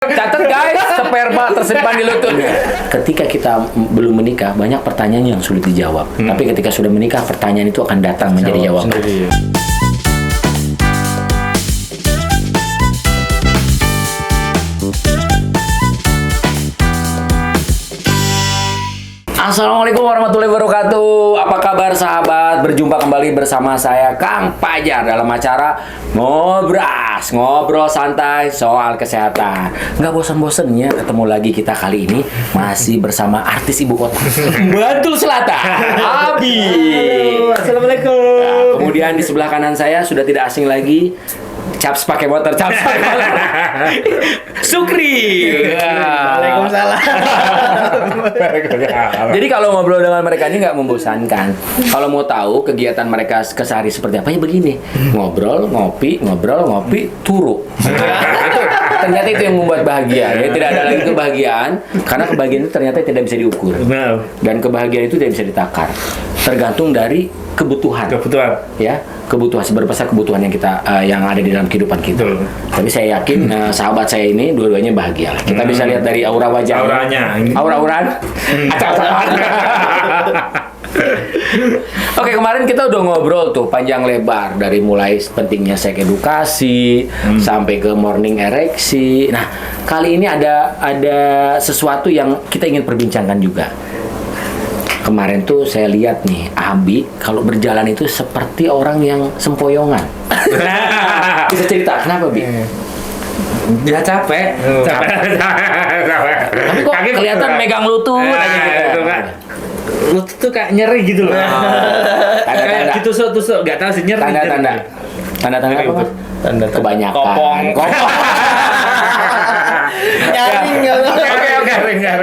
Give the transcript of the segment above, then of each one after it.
Catat guys, sperma tersimpan di lutut. Ketika kita belum menikah, banyak pertanyaan yang sulit dijawab. Tapi ketika sudah menikah, pertanyaan itu akan datang menjadi jawaban. Assalamualaikum warahmatullahi wabarakatuh. Apa kabar sahabat? Berjumpa kembali bersama saya Kang Pajar dalam acara Ngobras, ngobrol santai soal kesehatan. Nggak bosan-bosannya ketemu lagi kita kali ini masih bersama artis ibu kota Bantul Selatan, Abi. Assalamualaikum. Nah, kemudian di sebelah kanan saya sudah tidak asing lagi, Caps pakai motor, Caps pakai motor. Sukri. Waalaikumsalam. Jadi kalau ngobrol dengan mereka ini nggak membosankan. Kalau mau tahu kegiatan mereka kesehari seperti apa ya begini, ngobrol, ngopi, turu. Ternyata itu yang membuat bahagia. Ya, tidak ada lagi kebahagiaan karena kebahagiaan itu ternyata tidak bisa diukur. Dan kebahagiaan itu tidak bisa ditakar. Tergantung dari kebutuhan. Ya, kebutuhan sebesar kebutuhan yang kita yang ada di dalam kehidupan kita. Tapi saya yakin sahabat saya ini dua-duanya bahagia. Kita bisa lihat dari aura wajahnya. Aura-auran. Oke, kemarin kita udah ngobrol tuh panjang lebar dari mulai pentingnya seks edukasi sampai ke morning ereksi. Nah, kali ini ada sesuatu yang kita ingin perbincangkan juga. Kemarin tuh saya lihat nih, Abi kalau berjalan itu seperti orang yang sempoyongan. Bisa cerita kenapa, Bi? Dia capek. Tapi kok kelihatan megang lutut aja gitu. Lutut tuh kayak nyeri gitu loh. Kayak ditusuk-tusuk, nggak tahu sih nyeri. Tanda-tanda apa? Tanda kebanyakan. Kopong.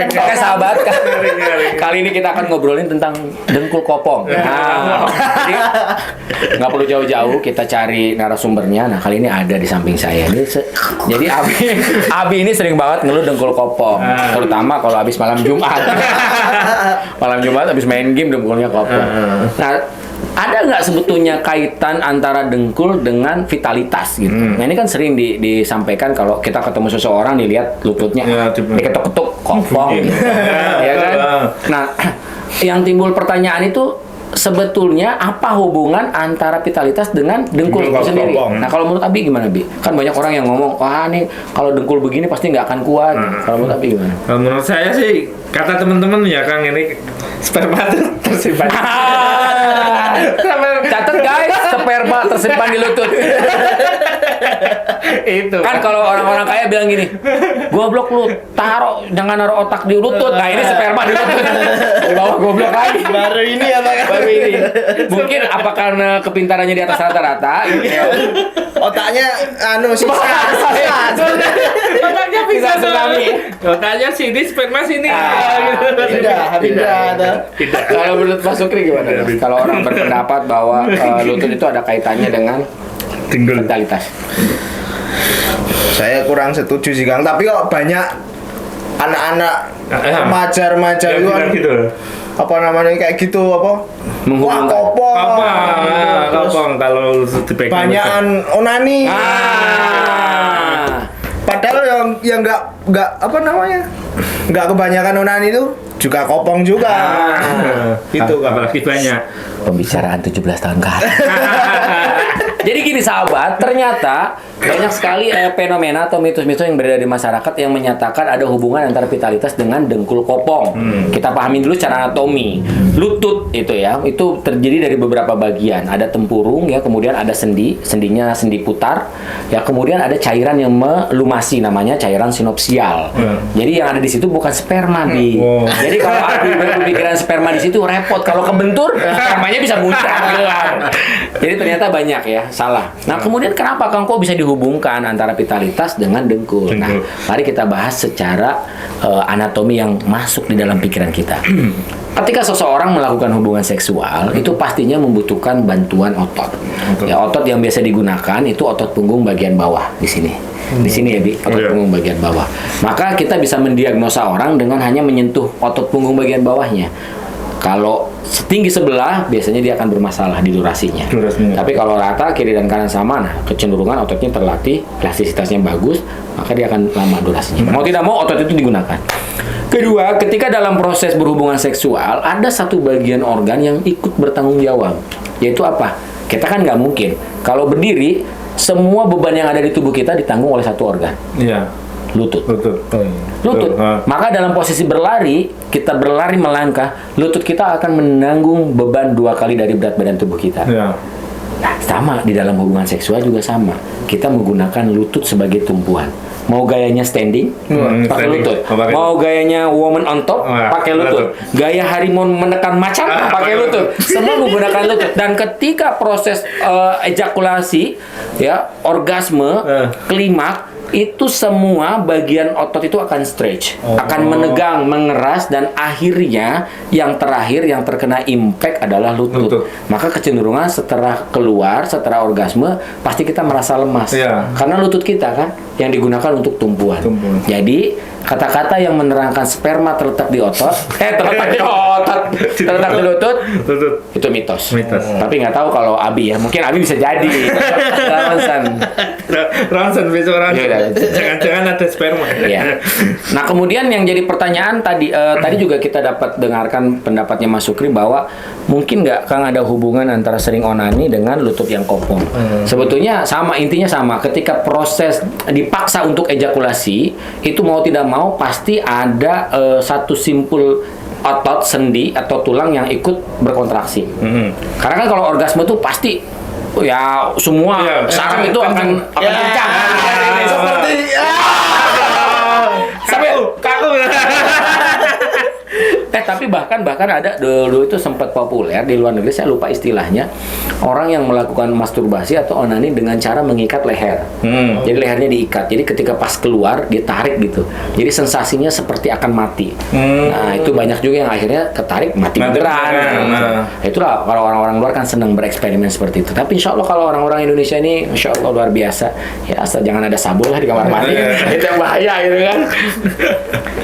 Oke sahabat, kali ini kita akan ngobrolin tentang dengkul kopong. Nah, jadi nggak perlu jauh-jauh, kita cari narasumbernya. Nah, kali ini ada di samping saya. Jadi Abi ini sering banget ngeluh dengkul kopong, terutama kalau habis malam Jumat. Malam Jumat habis main game dengkulnya kopong. Nah, ada nggak sebetulnya kaitan antara dengkul dengan vitalitas gitu? Nah, ini kan sering disampaikan kalau kita ketemu seseorang dilihat lututnya diketuk-ketuk kopong gitu. Ya kan? Nah, yang timbul pertanyaan itu sebetulnya apa hubungan antara vitalitas dengan dengkul itu sendiri? Nah, kalau menurut Abi gimana, Bi? Kan banyak orang yang ngomong, wah nih kalau dengkul begini pasti nggak akan kuat. Kalau menurut Abi gimana? Kalau menurut saya sih, kata teman-teman ya Kang, ini sperma tersimpan. Catat guys, sperma tersimpan di lutut. Itu kan kalau orang-orang kaya bilang gini, goblok lu, jangan naruh otak di lutut. Nah, ini sperma di lutut. Di bawah goblok lagi. Baru ini apa kan? Baru ini. Mungkin apa karena kepintarannya di atas rata-rata gitu ya. Otaknya sisa. Otaknya bisa tsunami. Otaknya sini, sperma sini. Tidak. Kalau menurut Mas Sukri gimana? Kalau orang berpendapat bahwa lutut itu ada kaitannya dengan vitalitas. Saya kurang setuju sih Kang, tapi kok banyak anak-anak remaja itu kan gitu. Apa namanya kayak gitu apa? Wah, kopong. Kopong kalau dipegang. Banyakan onani. Padahal yang nggak apa namanya? Nggak kebanyakan onani itu juga kopong juga. Itu Kang. Apalagi banyak. Pembicaraan 17 tahun ke atas. Jadi gini sahabat, ternyata banyak sekali fenomena atau mitos-mitos yang beredar di masyarakat yang menyatakan ada hubungan antara vitalitas dengan dengkul kopong. Kita pahamin dulu secara anatomi. Lutut itu ya, itu terdiri dari beberapa bagian. Ada tempurung ya, kemudian ada sendinya sendi putar. Ya, kemudian ada cairan yang melumasi namanya cairan sinopsial. Jadi yang ada di situ bukan sperma, Bi. Jadi kalau ada pemikiran sperma di situ repot, kalau kebentur spermanya bisa muncrat keluar. Jadi ternyata banyak ya salah. Nah, kemudian kenapa Kang kok bisa dihubungkan antara vitalitas dengan dengkul? Nah, mari kita bahas secara anatomi yang masuk di dalam pikiran kita. Ketika seseorang melakukan hubungan seksual, itu pastinya membutuhkan bantuan otot. Ya, otot yang biasa digunakan itu otot punggung bagian bawah di sini. Di sini ya, Bi, otot punggung bagian bawah. Maka kita bisa mendiagnosa orang dengan hanya menyentuh otot punggung bagian bawahnya. Kalau setinggi sebelah, biasanya dia akan bermasalah di durasinya. Tapi kalau rata, kiri dan kanan sama, nah kecenderungan ototnya terlatih, elastisitasnya bagus, maka dia akan lama durasinya. Mau tidak mau, otot itu digunakan. Kedua, ketika dalam proses berhubungan seksual, ada satu bagian organ yang ikut bertanggung jawab. Yaitu apa? Kita kan nggak mungkin. Kalau berdiri, semua beban yang ada di tubuh kita ditanggung oleh satu organ. Iya. Lutut. Lutut. Lutut. Maka dalam posisi berlari, kita berlari melangkah, lutut kita akan menanggung beban 2 kali dari berat badan tubuh kita. Iya. Nah, sama di dalam hubungan seksual juga sama. Kita menggunakan lutut sebagai tumpuan. Mau gayanya standing, pakai lutut. Mau gayanya woman on top, pakai lutut. Gaya harimau menekan macan, pakai lutut. Semua menggunakan lutut. Dan ketika proses ejakulasi, ya, orgasme, klimaks, itu semua bagian otot itu akan stretch, akan menegang, mengeras, dan akhirnya yang terakhir yang terkena impact adalah lutut. Maka kecenderungan setelah keluar, setelah orgasme, pasti kita merasa lemas. Karena lutut kita kan yang digunakan untuk tumpuan. Jadi kata-kata yang menerangkan sperma terletak di otot, terletak di lutut, itu mitos. Tapi nggak tahu kalau Abi ya, mungkin Abi bisa jadi. Ronsen besok Ronsen. Jangan-jangan ada sperma. Iya. Nah, kemudian yang jadi pertanyaan tadi juga kita dapat dengarkan pendapatnya Mas Sukri bahwa mungkin nggak Kang ada hubungan antara sering onani dengan lutut yang kopong. Sebetulnya sama, intinya sama. Ketika proses dipaksa untuk ejakulasi, itu mau tidak mau pasti ada satu simpul otot, sendi atau tulang yang ikut berkontraksi. Karena kan kalau orgasme itu pasti ya semua saraf itu akan kencang. Seperti Sampai kaku. Tapi bahkan ada dulu itu sempat populer di luar negeri, saya lupa istilahnya, orang yang melakukan masturbasi atau onani dengan cara mengikat leher. Jadi lehernya diikat. Jadi ketika pas keluar dia tarik gitu. Jadi sensasinya seperti akan mati. Nah, itu banyak juga yang akhirnya ketarik mati beneran. Itulah kalau orang-orang luar kan senang bereksperimen seperti itu. Tapi insya Allah kalau orang-orang Indonesia ini insya Allah luar biasa. Ya asal jangan ada sabun lah di kamar mandi. Itu yang bahaya gitu kan.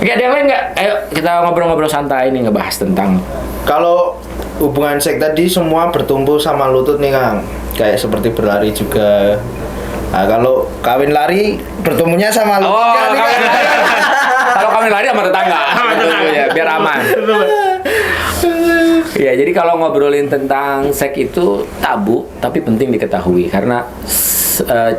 Nggak ada yang lain nggak? Ayo kita ngobrol-ngobrol santai nih, ngebahas tentang kalau hubungan seks tadi semua bertumbuh sama lutut nih Kang. Kayak seperti berlari juga. Nah, kalau kawin lari bertumbuhnya sama lutut. kawin lari. Kalau kawin lari sama tetangga. Ya, biar aman. Ya, jadi kalau ngobrolin tentang seks itu tabu, tapi penting diketahui karena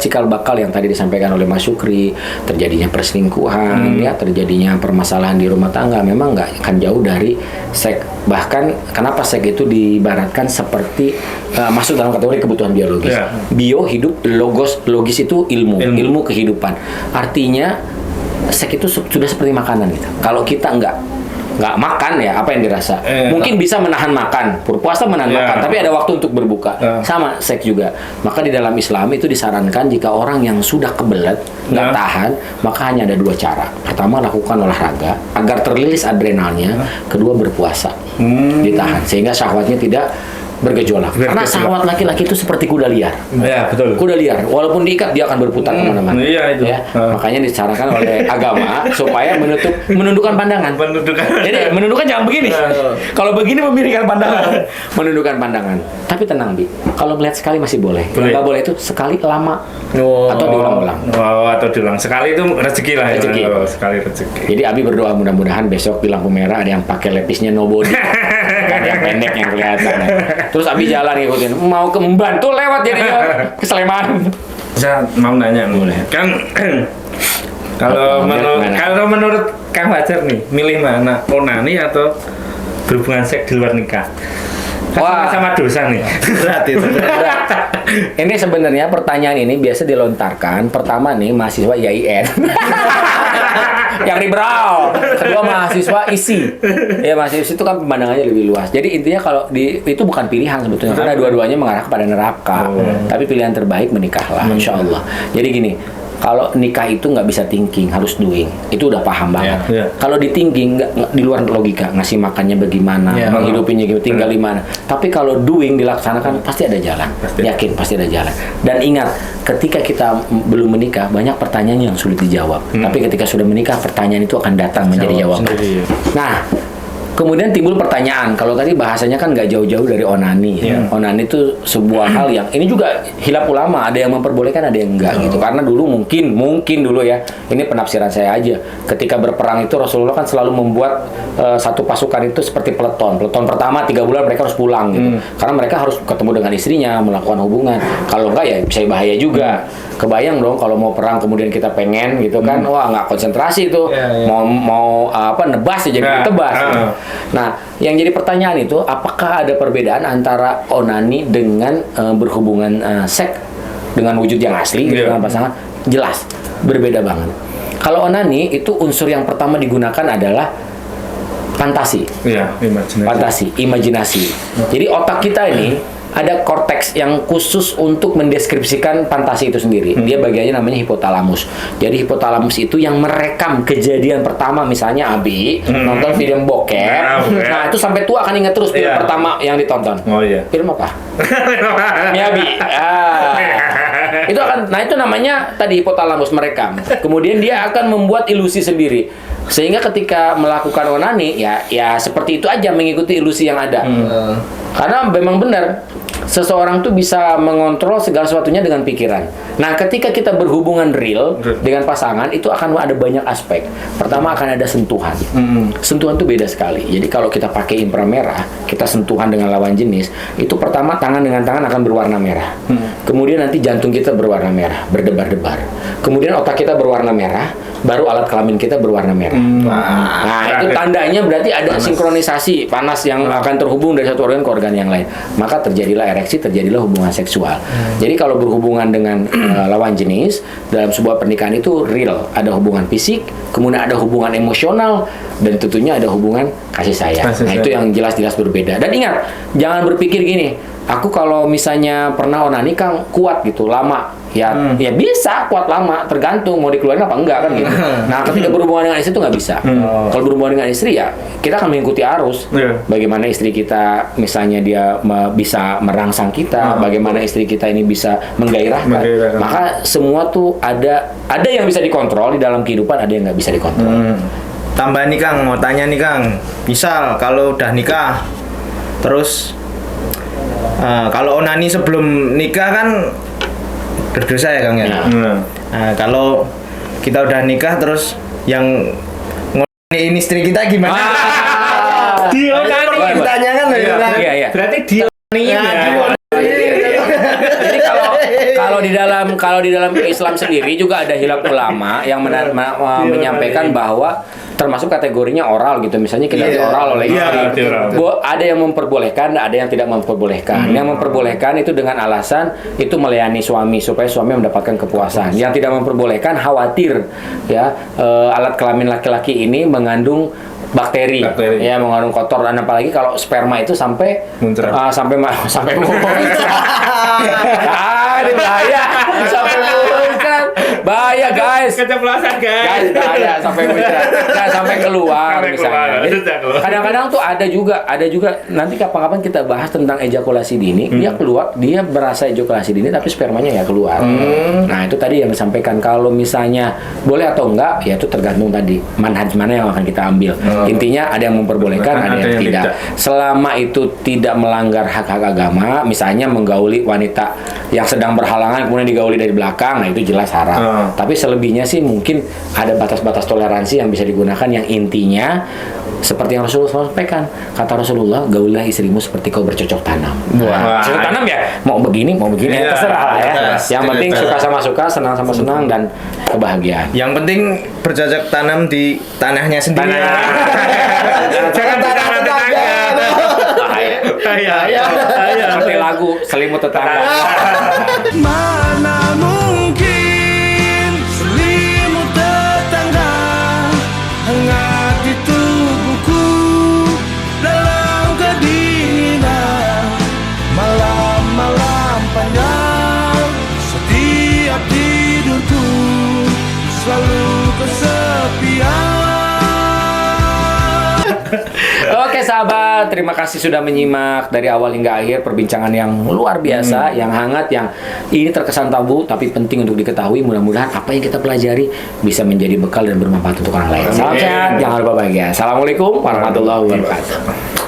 cikal bakal yang tadi disampaikan oleh Mas Sukri, terjadinya perselingkuhan, ya, terjadinya permasalahan di rumah tangga, memang nggak akan jauh dari seks. Bahkan kenapa seks itu diibaratkan seperti masuk dalam kategori kebutuhan biologis. Bio hidup, logis itu ilmu kehidupan. Artinya seks itu sudah seperti makanan gitu. Kalau kita nggak makan ya apa yang dirasa? Mungkin bisa menahan makan, berpuasa menahan makan, tapi ada waktu untuk berbuka. Sama seks juga. Maka di dalam Islam itu disarankan jika orang yang sudah kebelet nggak tahan, maka hanya ada 2 cara. Pertama, lakukan olahraga agar terlilis adrenalnya. Kedua, berpuasa, ditahan sehingga syahwatnya tidak bergejolak. Karena syahwat laki-laki itu seperti kuda liar. Ya, betul. Kuda liar, walaupun diikat dia akan berputar kemana-mana. Iya, itu. Ya, makanya disarankan oleh agama supaya menundukkan pandangan. Jadi menundukkan jangan begini. Kalau begini memiringkan pandangan, menundukkan pandangan. Tapi tenang Bi, kalau melihat sekali masih boleh. Yang nggak boleh itu sekali lama atau diulang-ulang. Atau diulang sekali itu rezeki lah. Rezeki. Sekali rezeki. Jadi Abi berdoa mudah-mudahan besok di lampu merah ada yang pakai lepisnya no body, ada yang pendek yang kelihatan. Terus Abi jalan ngikutin, mau ke membantu lewat jadinya ke Sleman. Saya mau nanya, boleh? Kan kalau menurut Kang Fajar nih, milih mana? Onani atau berhubungan seks di luar nikah? Wah, sama dosa nih. Berat itu. Ini sebenarnya pertanyaan ini biasa dilontarkan pertama nih mahasiswa IAIN. Yang liberal, kedua mahasiswa isi. Ya, mahasiswa itu kan pemandangannya lebih luas. Jadi intinya kalau itu bukan pilihan sebetulnya karena dua-duanya mengarah kepada neraka. Tapi pilihan terbaik menikahlah, insya Allah. Jadi gini, kalau nikah itu nggak bisa thinking, harus doing. Itu udah paham banget. Kalau di thinking nggak di luar logika, ngasih makannya bagaimana, menghidupinya gitu, tinggal di mana. Tapi kalau doing dilaksanakan pasti ada jalan. Yakin pasti ada jalan. Dan ingat, ketika kita belum menikah banyak pertanyaan yang sulit dijawab. Tapi ketika sudah menikah pertanyaan itu akan datang menjadi jawaban. Nah, kemudian timbul pertanyaan, kalau tadi bahasanya kan nggak jauh-jauh dari onani. Onani itu sebuah hal yang ini juga khilaf ulama, ada yang memperbolehkan, ada yang enggak gitu. Karena dulu mungkin dulu ya, ini penafsiran saya aja. Ketika berperang itu Rasulullah kan selalu membuat satu pasukan itu seperti peleton. Peleton pertama 3 bulan mereka harus pulang gitu. Karena mereka harus ketemu dengan istrinya, melakukan hubungan. Kalau enggak ya bisa bahaya juga. Kebayang dong kalau mau perang kemudian kita pengen gitu kan, wah nggak konsentrasi tuh, mau apa nebas ya jadi tebas. Gitu. Nah, yang jadi pertanyaan itu, apakah ada perbedaan antara onani dengan berhubungan seks dengan wujud yang asli gitu dengan pasangan? Jelas, berbeda banget. Kalau onani itu unsur yang pertama digunakan adalah fantasi. Imajinasi. Jadi otak kita ini ada korteks yang khusus untuk mendeskripsikan fantasi itu sendiri. Dia bagiannya namanya hipotalamus. Jadi hipotalamus itu yang merekam kejadian pertama, misalnya Abi nonton film bokep. Nah, itu sampai tua akan ingat terus film pertama yang ditonton. Oh iya. Film apa? Ya Abi. Itu akan, nah itu namanya tadi hipotalamus merekam. Kemudian dia akan membuat ilusi sendiri. Sehingga ketika melakukan onani ya seperti itu aja, mengikuti ilusi yang ada. Karena memang benar seseorang tuh bisa mengontrol segala sesuatunya dengan pikiran. Nah, ketika kita berhubungan real dengan pasangan itu akan ada banyak aspek. Pertama akan ada sentuhan. Sentuhan tuh beda sekali. Jadi kalau kita pakai inframerah, kita sentuhan dengan lawan jenis, itu pertama tangan dengan tangan akan berwarna merah. Kemudian nanti jantung kita berwarna merah, berdebar-debar. Kemudian otak kita berwarna merah, baru alat kelamin kita berwarna merah. Nah, itu tandanya berarti ada sinkronisasi panas yang akan terhubung dari satu organ ke organ yang lain. Maka terjadilah ereksi, terjadilah hubungan seksual. Jadi kalau berhubungan dengan lawan jenis dalam sebuah pernikahan itu real, ada hubungan fisik, kemudian ada hubungan emosional, dan tentunya ada hubungan kasih sayang. Itu yang jelas-jelas berbeda. Dan ingat, jangan berpikir gini, aku kalau misalnya pernah onani Kang kuat gitu, lama. Ya bisa kuat lama, tergantung mau dikeluarin apa enggak kan gitu. Nah, ketika berhubungan dengan istri itu nggak bisa. Kalau berhubungan dengan istri ya kita akan mengikuti arus. Bagaimana istri kita misalnya dia bisa merangsang kita, bagaimana istri kita ini bisa menggairahkan. Maka semua tuh ada yang bisa dikontrol di dalam kehidupan, ada yang nggak bisa dikontrol. Tambah nih Kang, mau tanya nih Kang, misal kalau udah nikah, terus kalau onani sebelum nikah kan berdosa ya Kang ya. Nah, kalau kita udah nikah terus yang ngoniin istri kita gimana? Dia onani. Ditanyakan loh ya. Iya. Berarti dia onani ya. Jadi kalau di dalam Islam sendiri juga ada khilaf ulama yang menyampaikan bahwa termasuk kategorinya oral gitu, misalnya kita oral oleh istri. Ada yang memperbolehkan, ada yang tidak memperbolehkan. Yang memperbolehkan itu dengan alasan itu melayani suami supaya suami mendapatkan kepuasan. Yang tidak memperbolehkan khawatir ya alat kelamin laki-laki ini mengandung bakteri, ya mengandung kotor, dan apalagi kalau sperma itu sampai muncrat. Sampai muncrat. Ini bahaya. Sampai muncrat. Bahaya guys. Keceplosan guys. Bahaya sampai muncrat. Nah, sampai keluar misalnya. Kadang-kadang tuh ada juga nanti kapan-kapan kita bahas tentang ejakulasi dini. Dia keluar, dia berasa ejakulasi dini tapi spermanya ya keluar. Nah, itu tadi yang disampaikan, kalau misalnya boleh atau enggak ya itu tergantung tadi manhaj mana yang akan kita ambil. Intinya ada yang memperbolehkan, ada yang tidak. Selama itu tidak melanggar hak-hak agama, misalnya menggauli wanita yang sedang berhalangan kemudian digauli dari belakang, nah itu jelas haram. Tapi selebihnya sih mungkin ada batas-batas toleransi yang bisa digunakan, yang intinya seperti yang Rasulullah sampaikan. Kata Rasulullah, gaulilah istrimu seperti kau bercocok tanam. Bercocok tanam ya, mau begini, ya, terserah lah ya. Yang penting suka sama suka, senang sama senang, dan kebahagiaan. Yang penting bercocok tanam di tanahnya sendiri. Jangan tanah tetangga. Bahaya. Seperti lagu selimut tetangga. Mana mungkin selimut tetangga hangat di tubuhku dalam kedinginan malam-malam panjang, setiap tidurku selalu kesepian. Oke sahabat, Terima kasih sudah menyimak dari awal hingga akhir perbincangan yang luar biasa, yang hangat, yang ini terkesan tabu tapi penting untuk diketahui. Mudah-mudahan apa yang kita pelajari bisa menjadi bekal dan bermanfaat untuk orang lain. Salam sehat, jangan lupa bahagia. Assalamualaikum warahmatullahi wabarakatuh.